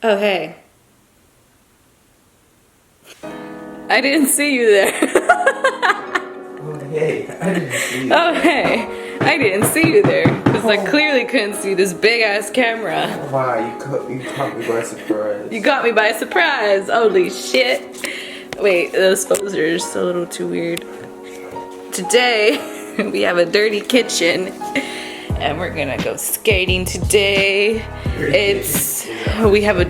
Oh, hey. I didn't see you there. Oh, hey. I didn't see you. Oh, hey. I didn't see you there. Because I clearly couldn't see this big ass camera. Wow, you caught me by surprise. You got me by surprise. Holy shit. Wait, those photos are just a little too weird. Today, we have a dirty kitchen. And we're gonna go skating today. We have a...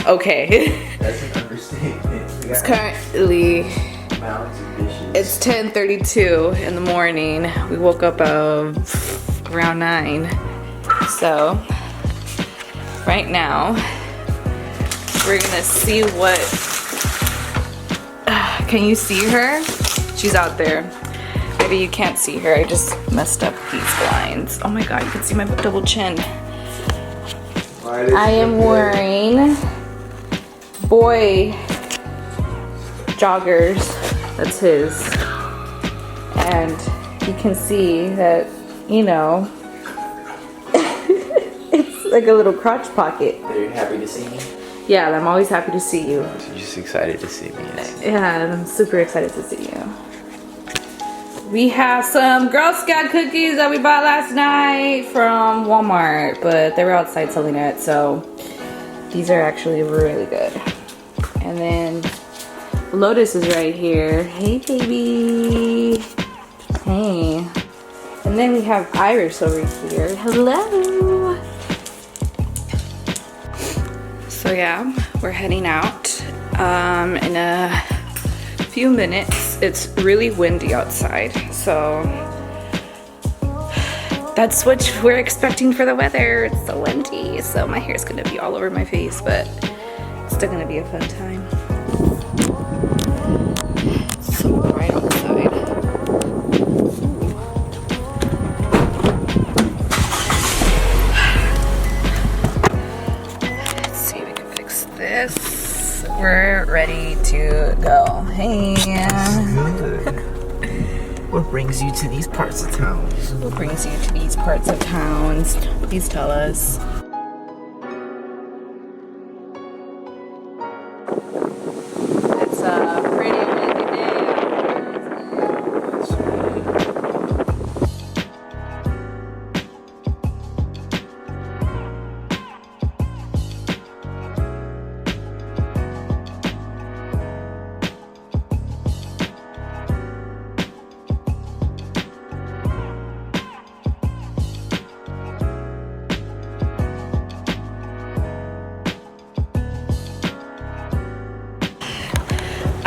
Okay. That's an understatement. It's currently... Mounds of dishes. It's 10:32 in the morning. We woke up around 9. So, right now, we're gonna see what... Can you see her? She's out there. Maybe you can't see her. I just messed up these blinds. Oh my god, you can see my double chin. I am wearing boy joggers. That's his. And you can see that, you know, it's like a little crotch pocket. Are you happy to see me? Yeah, I'm always happy to see you. I'm just excited to see me. Yeah, I'm super excited to see you. We have some Girl Scout cookies that we bought last night from Walmart, but they were outside selling it, so these are actually really good. And then Lotus is right here. Hey, baby. Hey. And then we have Iris over here. Hello. So yeah, we're heading out in a few minutes. It's really windy outside, so that's what we're expecting for the weather. It's so windy, so my hair's gonna be all over my face, but it's still gonna be a fun time. It's so bright outside. Let's see if we can fix this. We're ready to go. Hey. Good. What brings you to these parts of town? What brings you to these parts of towns? Please tell us. It's a pretty windy day out here.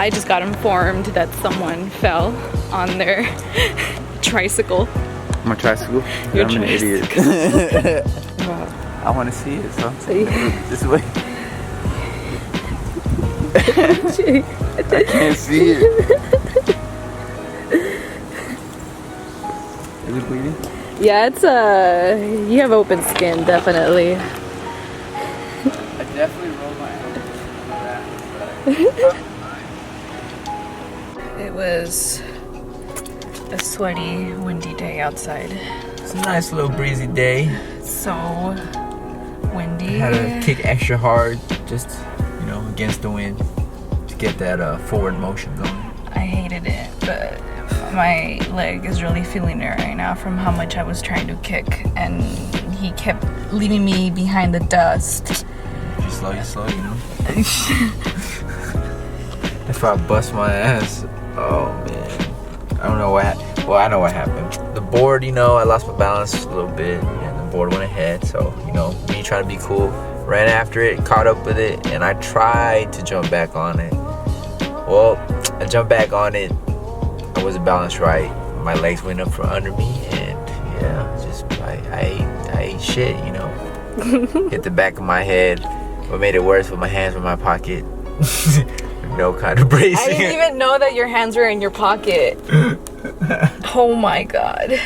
I just got informed that someone fell on their tricycle. My tricycle? Your I'm an idiot. Wow. I want to see it, so you- this way. I can't see it. Is it bleeding? Yeah, it's you have open skin, definitely. I definitely rolled my ankle. It was a sweaty, windy day outside. It's a nice little breezy day. So windy. Had to kick extra hard, just against the wind, to get that forward motion going. I hated it, but my leg is really feeling it right now from how much I was trying to kick, and he kept leaving me behind the dust. Just slow, If I bust my ass, oh man, I don't know what happened. Well, I know what happened. The board, I lost my balance a little bit, and the board went ahead. So, me trying to be cool, ran after it, caught up with it, and I tried to jump back on it. Well, I jumped back on it. I wasn't balanced right. My legs went up from under me, and yeah, I ate shit, Hit the back of my head. What made it worse was my hands were in my pocket. No kind of bracing. I didn't even know that your hands were in your pocket. Oh my god.